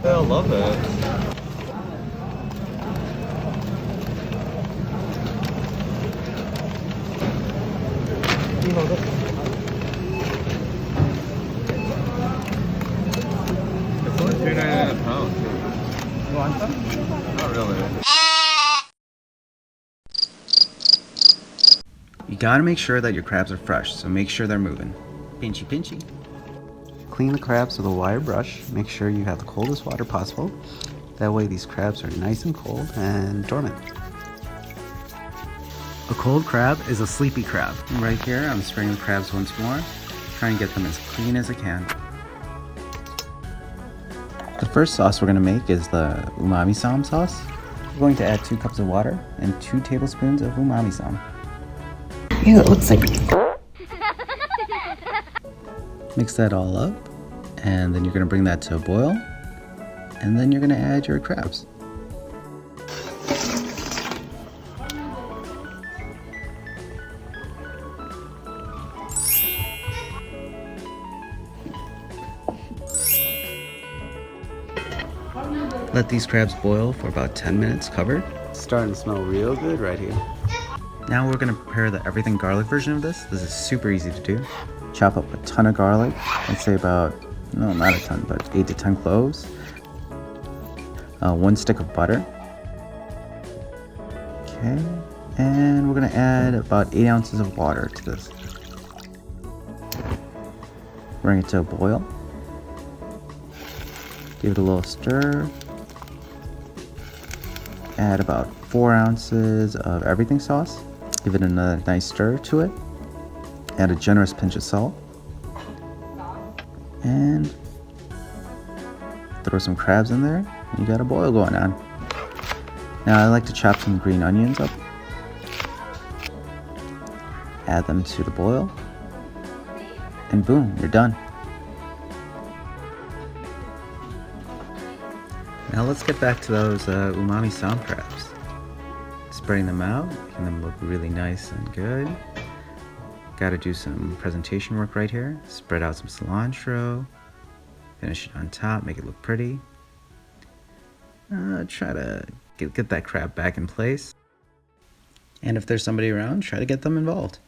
I love it. It's only $3.99 a pound too. You want some? Not really. You gotta make sure that your crabs are fresh, so make sure they're moving. Pinchy pinchy. Clean the crabs with a wire brush. Make sure you have the coldest water possible. That way these crabs are nice and cold and dormant. A cold crab is a sleepy crab. Right here, I'm spraying the crabs once more. Try and get them as clean as I can. The first sauce we're gonna make is the Umami Ssam sauce. We're going to add 2 cups of water and 2 tablespoons of Umami Ssam. Ew, it looks like... Mix that all up, and then you're gonna bring that to a boil, and then you're gonna add your crabs. Let these crabs boil for about 10 minutes covered. It's starting to smell real good right here. Now we're gonna prepare the everything garlic version of this. This is super easy to do. Chop up a ton of garlic. I'd say about, no, not a ton, but 8 to 10 cloves. 1 stick of butter. Okay, and we're gonna add about 8 ounces of water to this. Bring it to a boil. Give it a little stir. Add about 4 ounces of everything sauce. Give it another nice stir to it. Add a generous pinch of salt. And throw some crabs in there. You got a boil going on. Now I like to chop some green onions up. Add them to the boil. And boom, you're done. Now let's get back to those Umami Ssam crabs. Spreading them out, making them look really nice and good. Gotta do some presentation work right here. Spread out some cilantro. Finish it on top, make it look pretty. Try to get that crab back in place. And if there's somebody around, try to get them involved.